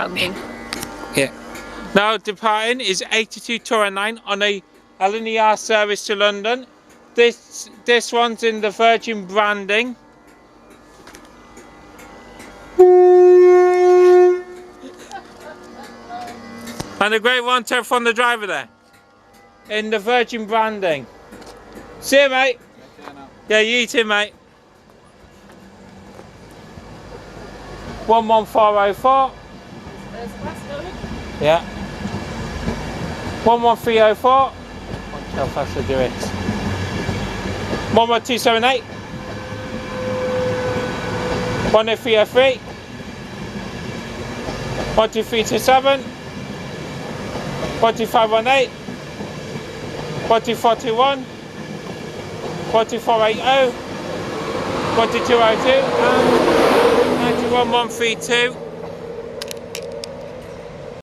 branding. Yeah. Now departing is 82 Torah 9 on a lner service to London. This one's in the Virgin branding. And a great one to from the driver there. In the Virgin branding. See you, mate. Yeah, you too, mate. 11404. There's the bus going. Yeah. 11304. Watch how fast I do it. 11278. 10303. 12327. 12518. 12421. 12480. 12202 and 91132.